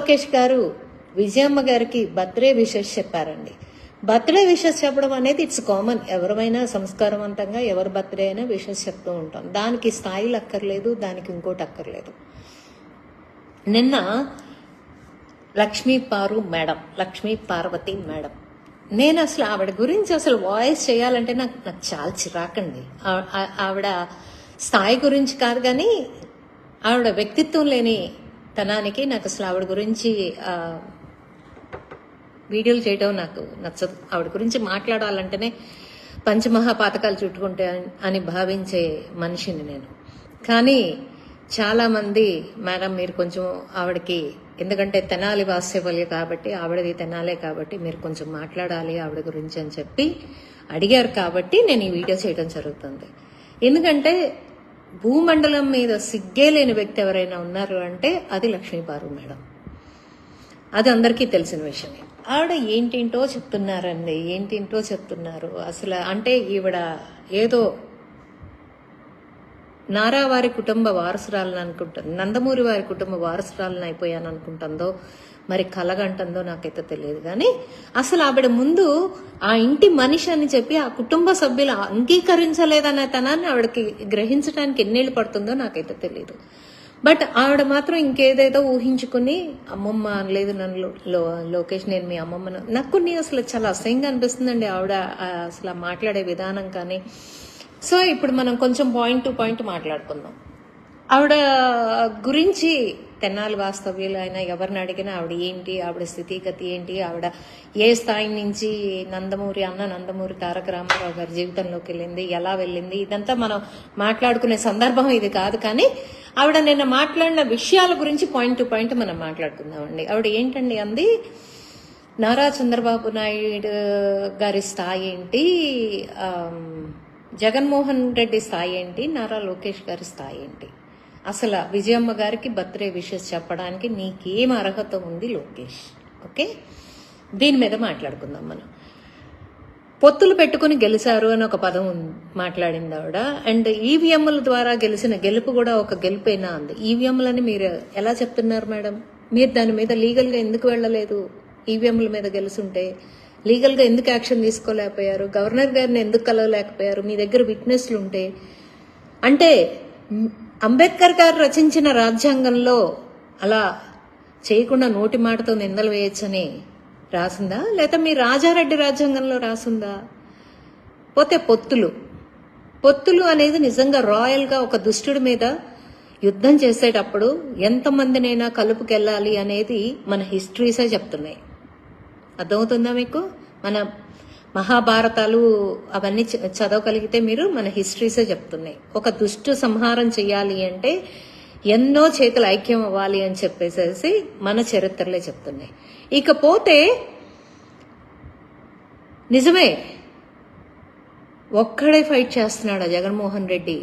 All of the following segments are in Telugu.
లోకేష్ గారు విజయమ్మ గారికి బర్త్డే విషెస్ చెప్పారండి. బర్త్డే విషెస్ చెప్పడం అనేది ఇట్స్ కామన్. ఎవరైనా సంస్కారవంతంగా ఎవరి బర్త్డే అయినా విషెస్ చెప్తూ ఉంటాం. దానికి స్థాయిలు అక్కర్లేదు, దానికి ఇంకోటి అక్కర్లేదు. నిన్న లక్ష్మీ పార్వతి మేడం, నేను అసలు ఆవిడ గురించి అసలు వాయిస్ చేయాలంటే నాకు చాలా చిరాకండి. ఆవిడ స్థాయి గురించి కాదు, కానీ ఆవిడ వ్యక్తిత్వం లేని తనానికి నాకు అసలు ఆవిడ గురించి వీడియోలు చేయడం నాకు నచ్చదు. ఆవిడ గురించి మాట్లాడాలంటేనే పంచమహాపాతకాలు చుట్టుకుంటే అని భావించే మనిషిని నేను. కానీ చాలామంది మేడం మీరు కొంచెం ఆవిడకి, ఎందుకంటే తెనాలి వాస్తవ్య కాబట్టి ఆవిడది తెనాలే కాబట్టి మీరు కొంచెం మాట్లాడాలి ఆవిడ గురించి అని చెప్పి అడిగారు కాబట్టి నేను ఈ వీడియో చేయడం జరుగుతుంది. ఎందుకంటే భూమండలం మీద సిగ్గే లేని వ్యక్తి ఎవరైనా ఉన్నారు అంటే అది లక్ష్మీపారు మేడం. అది అందరికీ తెలిసిన విషయమే. ఆవిడ ఏంటేంటో చెప్తున్నారు అసలు. అంటే ఈవిడ ఏదో నారా వారి కుటుంబ వారసురాలను అనుకుంటుంది, నందమూరి వారి కుటుంబ వారసురాలను అయిపోయాను అనుకుంటుందో మరి కలగంటుందో నాకైతే తెలియదు. కానీ అసలు ఆవిడ ముందు ఆ ఇంటి మనిషి అని చెప్పి ఆ కుటుంబ సభ్యులు అంగీకరించలేదనే తనాన్ని ఆవిడకి గ్రహించడానికి ఎన్నేళ్ళు పడుతుందో నాకైతే తెలియదు. బట్ ఆవిడ మాత్రం ఇంకేదేదో ఊహించుకుని అమ్మమ్మ లేదు నన్ను లోకేష్ నేను మీ అమ్మమ్మను, నాకు కొన్ని అసలు చాలా అసహ్యంగా అనిపిస్తుందండి ఆవిడ అసలు మాట్లాడే విధానం కానీ. సో ఇప్పుడు మనం కొంచెం పాయింట్ టు పాయింట్ మాట్లాడుకుందాం. ఆవిడ గురించి తెనాలి వాస్తవ్యులు అయినా ఎవరిని అడిగినా ఆవిడ ఏంటి, ఆవిడ స్థితిగతి ఏంటి, ఆవిడ ఏ స్థాయి నుంచి నందమూరి తారక రామారావు గారి జీవితంలోకి వెళ్ళింది, ఎలా వెళ్ళింది, ఇదంతా మనం మాట్లాడుకునే సందర్భం ఇది కాదు. కానీ ఆవిడ నిన్న మాట్లాడిన విషయాల గురించి పాయింట్ టు పాయింట్ మనం మాట్లాడుకుందామండి. ఆవిడ ఏంటండి అంది, నారా చంద్రబాబు నాయుడు గారి స్థాయి ఏంటి, జగన్మోహన్ రెడ్డి స్థాయి ఏంటి, నారా లోకేష్ గారి స్థాయి ఏంటి, అసలు విజయమ్మ గారికి బర్త్డే విషెస్ చెప్పడానికి నీకేం అర్హత ఉంది లోకేష్? ఓకే, దీని మీద మాట్లాడుకుందాం మనం. పొత్తులు పెట్టుకుని గెలిచారు అని ఒక పదం మాట్లాడింది ఆవిడ. అండ్ ఈవీఎంల ద్వారా గెలిచిన గెలుపు కూడా ఒక గెలుపైనా అంది. ఈవీఎంలని మీరు ఎలా చెప్తున్నారు మేడం? మీరు దాని మీద లీగల్గా ఎందుకు వెళ్ళలేదు? ఈవీఎంల మీద గెలుచుంటే లీగల్గా ఎందుకు యాక్షన్ తీసుకోలేకపోయారు? గవర్నర్ గారిని ఎందుకు కలవలేకపోయారు? మీ దగ్గర విట్నెస్లు ఉంటే. అంటే అంబేద్కర్ గారు రచించిన రాజ్యాంగంలో అలా చేయకుండా నోటి మాటతో నిందలు వేయచ్చని రాసిందా, లేదా మీ రాజారెడ్డి రాజ్యాంగంలో రాసిందా? పోతే పొత్తులు అనేది నిజంగా రాయల్గా ఒక దుష్టుడి మీద యుద్ధం చేసేటప్పుడు ఎంతమందినైనా కలుపుకెళ్ళాలి అనేది మన హిస్టరీసే చెప్తున్నాయి. అర్థమవుతుందా మీకు? మన మహాభారతాలు అవన్నీ చదవగలిగితే మీరు మన హిస్టరీసే చెప్తున్నాయి. ఒక దుష్టు సంహారం చెయ్యాలి అంటే ఎన్నో చేతులు ఐక్యం అవ్వాలి అని చెప్పేసేసి మన చరిత్రలే చెప్తున్నాయి. ఇకపోతే నిజమే ఒక్కడే ఫైట్ చేస్తున్నాడు జగన్మోహన్ రెడ్డి.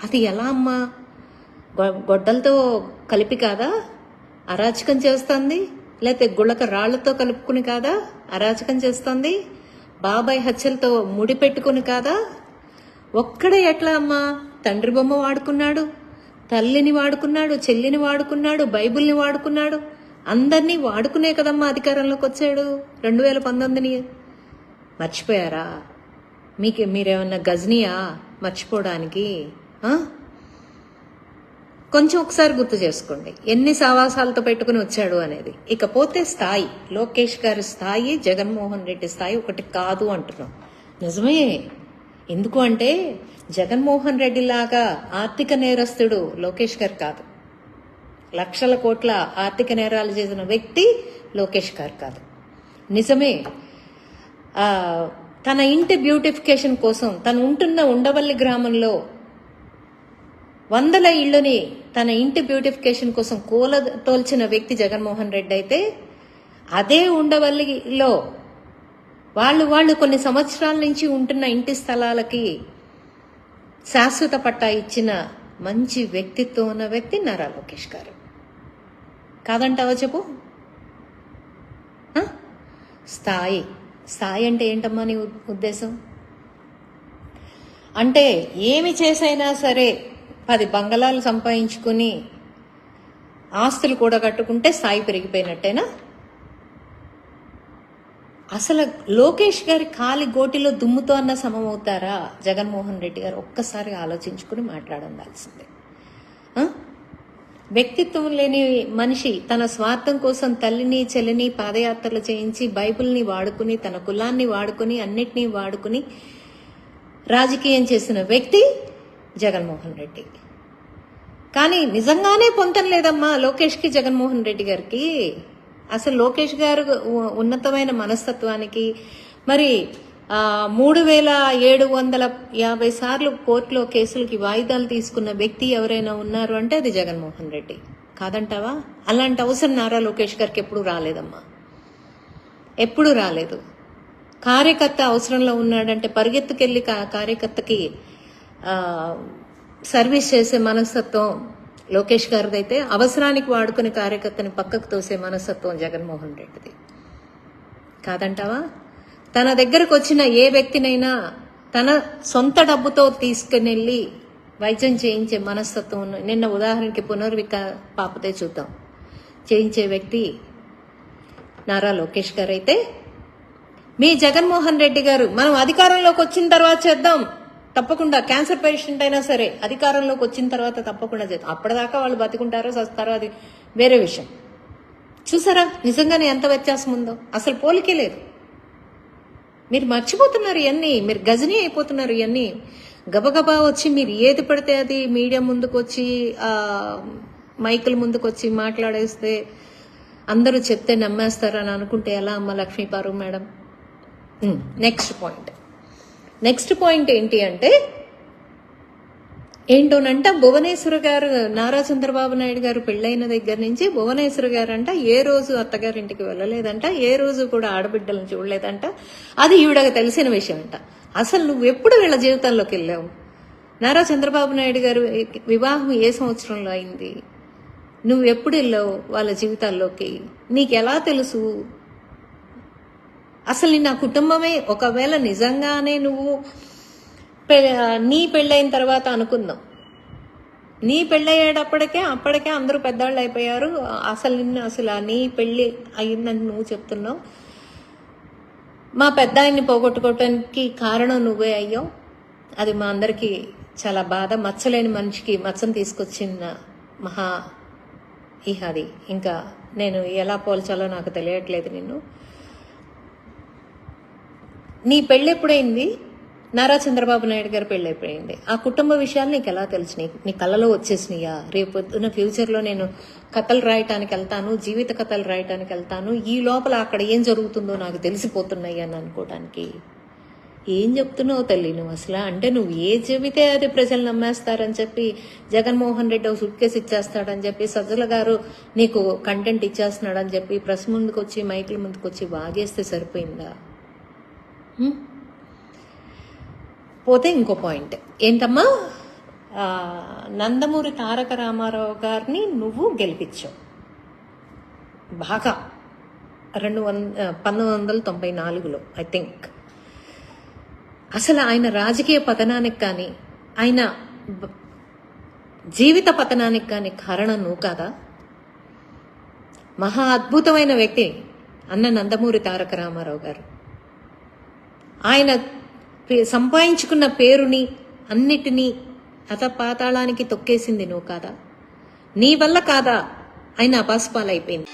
అది ఎలా అమ్మా? గొడ్డలతో కలిపి కాదా అరాచకం చేస్తుంది? లేకపోతే గుళ్ళక రాళ్లతో కలుపుకుని కాదా అరాచకం చేస్తుంది? బాబాయ్ హత్యలతో ముడిపెట్టుకుని కాదా? ఒక్కడే ఎట్లా అమ్మా? తండ్రి బొమ్మ వాడుకున్నాడు, తల్లిని వాడుకున్నాడు, చెల్లిని వాడుకున్నాడు, బైబిల్ని వాడుకున్నాడు. అందరినీ వాడుకునే కదమ్మా అధికారంలోకి వచ్చాడు 2019ని. మర్చిపోయారా? మీరేమన్నా గజనీయా మర్చిపోవడానికి? కొంచెం ఒకసారి గుర్తు చేసుకోండి ఎన్ని సావాసాలతో పెట్టుకుని వచ్చాడు అనేది. ఇకపోతే స్థాయి, లోకేష్ గారి స్థాయి జగన్మోహన్ రెడ్డి స్థాయి ఒకటి కాదు అంటున్నాం. నిజమే. ఎందుకు అంటే జగన్మోహన్ రెడ్డి లాగా ఆర్థిక నేరస్తుడు లోకేష్ గారు కాదు. లక్షల కోట్ల ఆర్థిక నేరాలు చేసిన వ్యక్తి లోకేష్ గారు కాదు. నిజమే. తన ఇంటి బ్యూటిఫికేషన్ కోసం తను ఉంటున్న ఉండవల్లి గ్రామంలో 100 ఇళ్లని తన ఇంటి బ్యూటిఫికేషన్ కోసం తోల్చిన వ్యక్తి జగన్మోహన్ రెడ్డి అయితే, అదే ఉండవల్లిలో వాళ్ళు కొన్ని సంవత్సరాల నుంచి ఉంటున్న ఇంటి స్థలాలకి శాశ్వత పట్టా ఇచ్చిన మంచి వ్యక్తిత్వం ఉన్న వ్యక్తి నారా లోకేష్ గారు. కాదంటావా చెప్పు? స్థాయి అంటే ఏంటమ్మా నీ ఉద్దేశం? అంటే ఏమి చేసైనా సరే 10 బంగళాలు సంపాదించుకుని ఆస్తులు కూడా కట్టుకుంటే స్థాయి పెరిగిపోయినట్టేనా? అసలు లోకేష్ గారి కాలి గోటిలో దుమ్ముతో అన్న సమమవుతారా జగన్మోహన్ రెడ్డి గారు? ఒక్కసారి ఆలోచించుకుని మాట్లాడాల్సిందే. వ్యక్తిత్వం లేని మనిషి తన స్వార్థం కోసం తల్లిని చెల్లిని పాదయాత్రలు చేయించి బైబిల్ని వాడుకుని తన కులాన్ని వాడుకుని అన్నిటినీ వాడుకుని రాజకీయం చేసిన వ్యక్తి జగన్మోహన్ రెడ్డి. కానీ నిజంగానే పొంతం లేదమ్మా లోకేష్కి, జగన్మోహన్ రెడ్డి గారికి. అసలు లోకేష్ గారు ఉన్నతమైన మనస్తత్వానికి మరి 3750 సార్లు కోర్టులో కేసులకి వాయిదాలు తీసుకున్న వ్యక్తి ఎవరైనా ఉన్నారు అంటే అది జగన్మోహన్ రెడ్డి. కాదంటావా? అలాంటి అవసరం నారా లోకేష్ గారికి ఎప్పుడు రాలేదమ్మా, ఎప్పుడు రాలేదు. కార్యకర్త అవసరంలో ఉన్నాడంటే పరిగెత్తుకెళ్ళి కార్యకర్తకి సర్వీస్ చేసే మనస్తత్వం లోకేష్ గారిదైతే, అవసరానికి వాడుకునే కార్యకర్తని పక్కకు తోసే మనస్తత్వం జగన్మోహన్ రెడ్డిది. కాదంటావా? తన దగ్గరకు వచ్చిన ఏ వ్యక్తినైనా తన సొంత డబ్బుతో తీసుకునెళ్ళి వైద్యం చేయించే మనస్తత్వం నిన్న ఉదాహరణకి పాపతే చూద్దాం చేయించే వ్యక్తి నారా లోకేష్ గారు అయితే, మీ జగన్మోహన్ రెడ్డి గారు మనం అధికారంలోకి వచ్చిన తర్వాత చేద్దాం తప్పకుండా, క్యాన్సర్ పేషెంట్ అయినా సరే అధికారంలోకి వచ్చిన తర్వాత తప్పకుండా చేద్దాం. అప్పటిదాకా వాళ్ళు బతికుంటారో చస్తారో అది వేరే విషయం. చూసారా నిజంగానే ఎంత వ్యత్యాసం ఉందో? అసలు పోలికే లేదు. మీరు మర్చిపోతున్నారు ఇవన్నీ, మీరు గజనీ అయిపోతున్నారు ఇవన్నీ. గబగబా వచ్చి మీరు ఏది పడితే అది మీడియా ముందుకు వచ్చి మైకుల ముందుకు వచ్చి మాట్లాడేస్తే అందరూ చెప్తే నమ్మేస్తారని అనుకుంటే ఎలా అమ్మ లక్ష్మీపారు మేడం? నెక్స్ట్ పాయింట్ ఏంటి అంటే ఏంటోనంట, భువనేశ్వర గారు నారా చంద్రబాబు నాయుడు గారు పెళ్లైన దగ్గర నుంచి భువనేశ్వర గారు అంట ఏ రోజు అత్తగారింటికి వెళ్ళలేదంట, ఏ రోజు కూడా ఆడబిడ్డలను చూడలేదంట. అది ఈవిడకి తెలిసిన విషయం అంట. అసలు నువ్వు ఎప్పుడు వీళ్ళ జీవితంలోకి వెళ్ళావు? నారా చంద్రబాబు నాయుడు గారు వివాహం ఏ సంవత్సరంలో అయింది? నువ్వు ఎప్పుడు వెళ్ళావు వాళ్ళ జీవితాల్లోకి? నీకెలా తెలుసు? అసలు నా కుటుంబమే ఒకవేళ నిజంగానే నువ్వు నీ పెళ్ళైన తర్వాత అనుకుందాం, నీ పెళ్ళయ్యేటప్పటికే అప్పటికే అందరూ పెద్దవాళ్ళు అయిపోయారు. అసలు నీ పెళ్ళి అయిందని నువ్వు చెప్తున్నావు. మా పెద్ద ఆయన్ని పోగొట్టుకోవటానికి కారణం నువ్వే అయ్యావు. అది మా అందరికీ చాలా బాధ. మచ్చలేని మనిషికి మచ్చను తీసుకొచ్చిన మహా అది ఇంకా నేను ఎలా పోల్చాలో నాకు తెలియట్లేదు. నీ పెళ్ళి ఎప్పుడైంది? నారా చంద్రబాబు నాయుడు గారి పెళ్ళి అయిపోయింది. ఆ కుటుంబ విషయాలు నీకు ఎలా తెలిసినాయి? నీ కళ్ళలో వచ్చేసినాయా? రేపొద్దున ఫ్యూచర్లో నేను కథలు రాయటానికి వెళ్తాను, జీవిత కథలు రాయటానికి వెళ్తాను, ఈ లోపల అక్కడ ఏం జరుగుతుందో నాకు తెలిసిపోతున్నాయి అని అనుకోవటానికి ఏం చెప్తున్నావు తల్లి నువ్వు అసలు? అంటే నువ్వు ఏ చెబితే అది ప్రజలు నమ్మేస్తారని చెప్పి జగన్మోహన్ రెడ్డి ఒక సూట్ కేసు ఇచ్చేస్తాడని చెప్పి, సజ్జల గారు నీకు కంటెంట్ ఇచ్చేస్తున్నాడని చెప్పి ప్రెస్ ముందుకు వచ్చి మైకుల ముందుకు వచ్చి వాగేస్తే సరిపోయిందా? పోతే ఇంకో పాయింట్ ఏంటమ్మా, నందమూరి తారక రామారావు గారిని నువ్వు గెలిపించావు బాగా 1994లో ఐ థింక్. అసలు ఆయన రాజకీయ పతనానికి కానీ ఆయన జీవిత పతనానికి కానీ కారణం నువ్వు కాదా? మహా అద్భుతమైన వ్యక్తి అన్న నందమూరి తారక రామారావు గారు. ఆయన సంపాదించుకున్న పేరుని అన్నిటినీ అతపాతాళానికి తొక్కేసింది నువ్వు కాదా? నీ వల్ల కాదా ఆయన అపాస్పాలైపోయింది?